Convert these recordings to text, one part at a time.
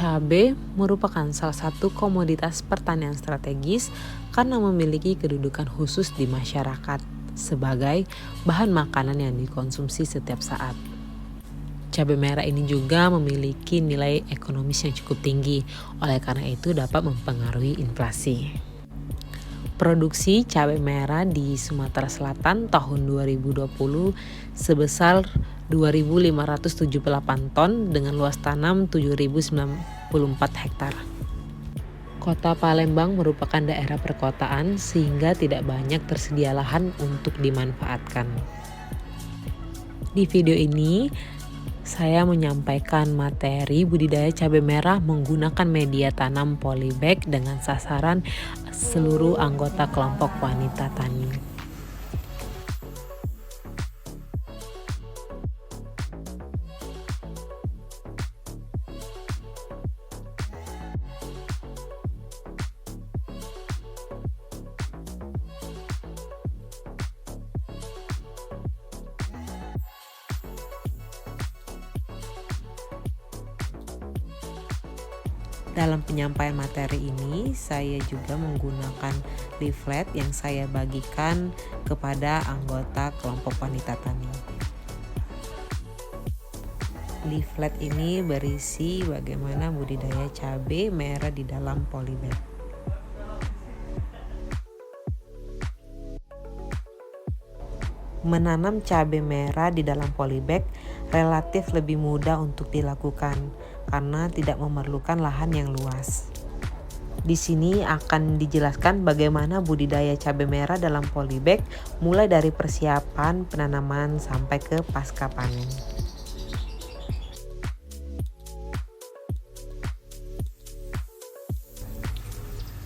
Cabai merupakan salah satu komoditas pertanian strategis karena memiliki kedudukan khusus di masyarakat sebagai bahan makanan yang dikonsumsi setiap saat. Cabai merah ini juga memiliki nilai ekonomis yang cukup tinggi, oleh karena itu dapat mempengaruhi inflasi. Produksi cabai merah di Sumatera Selatan tahun 2020 sebesar 2.578 ton dengan luas tanam 7.094 hektar. Kota Palembang merupakan daerah perkotaan sehingga tidak banyak tersedia lahan untuk dimanfaatkan. Di video ini, saya menyampaikan materi budidaya cabai merah menggunakan media tanam polybag dengan sasaran seluruh anggota kelompok wanita tani. Dalam penyampaian materi ini, saya juga menggunakan leaflet yang saya bagikan kepada anggota kelompok wanita tani. Leaflet ini berisi bagaimana budidaya cabai merah di dalam polybag. Menanam cabai merah di dalam polybag relatif lebih mudah untuk dilakukan karena tidak memerlukan lahan yang luas. Di sini akan dijelaskan bagaimana budidaya cabai merah dalam polybag mulai dari persiapan penanaman sampai ke pasca panen.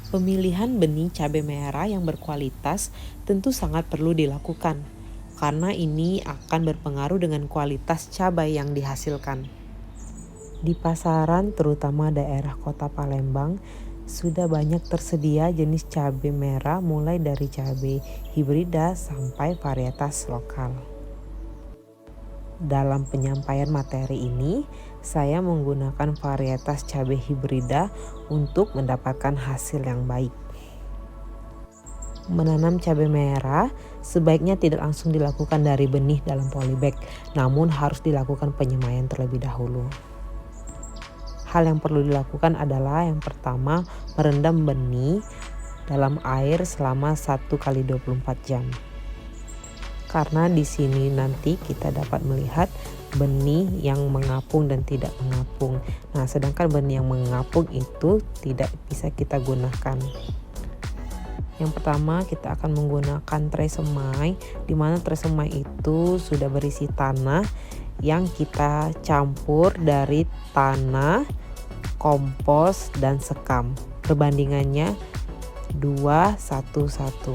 Pemilihan benih cabai merah yang berkualitas tentu sangat perlu dilakukan, karena ini akan berpengaruh dengan kualitas cabai yang dihasilkan. Di pasaran, terutama daerah Kota Palembang, sudah banyak tersedia jenis cabai merah mulai dari cabai hibrida sampai varietas lokal. Dalam penyampaian materi ini, saya menggunakan varietas cabai hibrida untuk mendapatkan hasil yang baik. Menanam cabai merah sebaiknya tidak langsung dilakukan dari benih dalam polybag, namun harus dilakukan penyemaian terlebih dahulu. Hal yang perlu dilakukan adalah yang pertama, merendam benih dalam air selama 1x24 jam. Karena di sini nanti kita dapat melihat benih yang mengapung dan tidak mengapung. Nah, sedangkan benih yang mengapung itu tidak bisa kita gunakan. Yang pertama, kita akan menggunakan tray semai, di mana tray semai itu sudah berisi tanah yang kita campur dari tanah, kompos, dan sekam. Perbandingannya 2:1:1.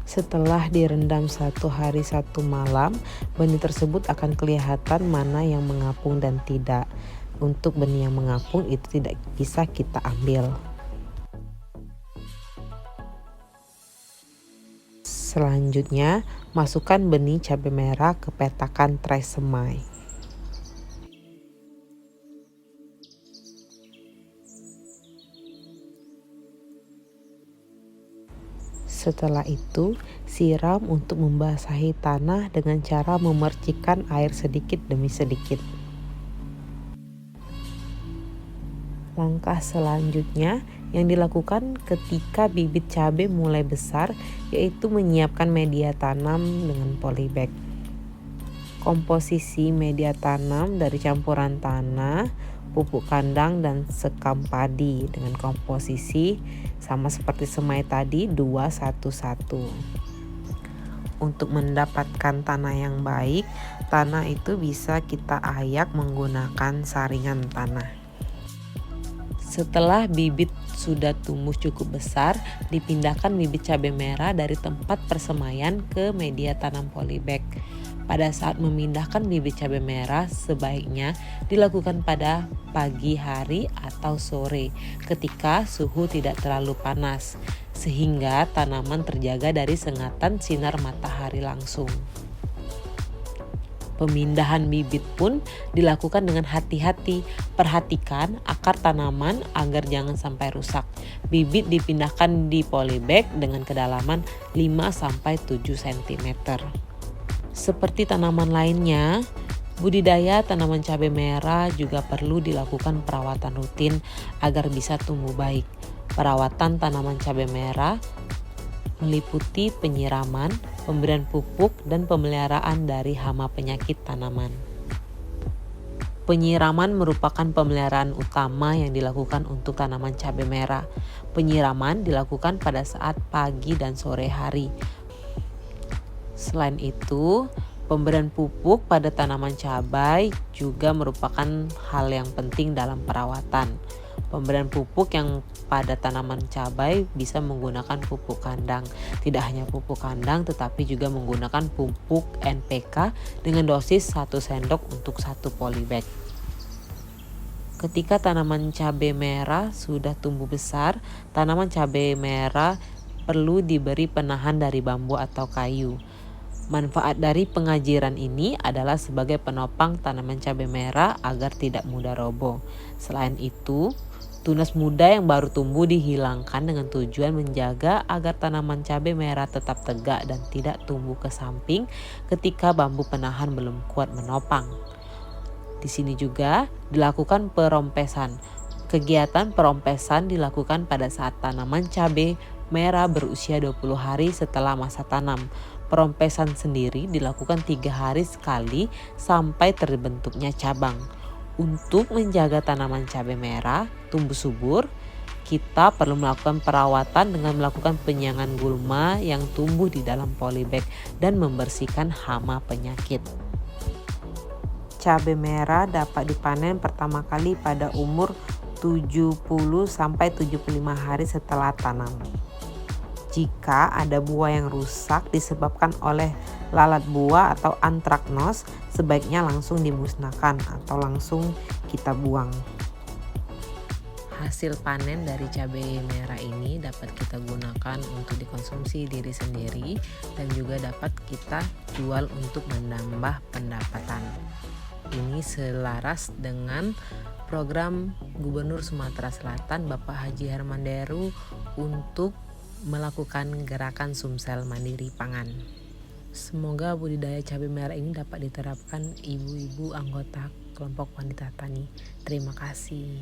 Setelah direndam 1 hari 1 malam, benih tersebut akan kelihatan mana yang mengapung dan tidak. Untuk benih yang mengapung itu tidak bisa kita ambil. Selanjutnya, masukkan benih cabai merah ke petakan tray semai. Setelah itu, siram untuk membasahi tanah dengan cara memercikkan air sedikit demi sedikit. Langkah selanjutnya yang dilakukan ketika bibit cabai mulai besar yaitu menyiapkan media tanam dengan polybag. Komposisi media tanam dari campuran tanah, pupuk kandang, dan sekam padi dengan komposisi sama seperti semai tadi 2:1:1. Untuk mendapatkan tanah yang baik, tanah itu bisa kita ayak menggunakan saringan tanah. Setelah bibit sudah tumbuh cukup besar, dipindahkan bibit cabai merah dari tempat persemaian ke media tanam polybag. Pada saat memindahkan bibit cabai merah, sebaiknya dilakukan pada pagi hari atau sore ketika suhu tidak terlalu panas, sehingga tanaman terjaga dari sengatan sinar matahari langsung. Pemindahan bibit pun dilakukan dengan hati-hati. Perhatikan akar tanaman agar jangan sampai rusak. Bibit dipindahkan di polybag dengan kedalaman 5-7 cm. Seperti tanaman lainnya, budidaya tanaman cabai merah juga perlu dilakukan perawatan rutin agar bisa tumbuh baik. Perawatan tanaman cabai merah meliputi penyiraman, pemberian pupuk, dan pemeliharaan dari hama penyakit tanaman. Penyiraman merupakan pemeliharaan utama yang dilakukan untuk tanaman cabai merah. Penyiraman dilakukan pada saat pagi dan sore hari. Selain itu, pemberian pupuk pada tanaman cabai juga merupakan hal yang penting dalam perawatan. Pemberian pupuk yang pada tanaman cabai bisa menggunakan pupuk kandang. Tidak hanya pupuk kandang tetapi juga menggunakan pupuk NPK dengan dosis 1 sendok untuk 1 polybag. Ketika tanaman cabai merah sudah tumbuh besar, tanaman cabai merah perlu diberi penahan dari bambu atau kayu. Manfaat dari pengajiran ini adalah sebagai penopang tanaman cabai merah agar tidak mudah roboh. Selain itu, tunas muda yang baru tumbuh dihilangkan dengan tujuan menjaga agar tanaman cabai merah tetap tegak dan tidak tumbuh ke samping ketika bambu penahan belum kuat menopang. Di sini juga dilakukan perompesan. Kegiatan perompesan dilakukan pada saat tanaman cabai merah berusia 20 hari setelah masa tanam. Perompesan sendiri dilakukan 3 hari sekali sampai terbentuknya cabang. Untuk menjaga tanaman cabai merah tumbuh subur, kita perlu melakukan perawatan dengan melakukan penyiangan gulma yang tumbuh di dalam polybag dan membersihkan hama penyakit. Cabai merah dapat dipanen pertama kali pada umur 70-75 hari setelah tanam. Jika ada buah yang rusak disebabkan oleh lalat buah atau antraknos, sebaiknya langsung dimusnahkan atau langsung kita buang. Hasil panen dari cabai merah ini dapat kita gunakan untuk dikonsumsi diri sendiri dan juga dapat kita jual untuk menambah pendapatan. Ini selaras dengan program Gubernur Sumatera Selatan Bapak Haji Herman Deru untuk melakukan gerakan Sumsel Mandiri Pangan. Semoga budidaya cabai merah ini dapat diterapkan ibu-ibu anggota kelompok wanita tani. Terima kasih.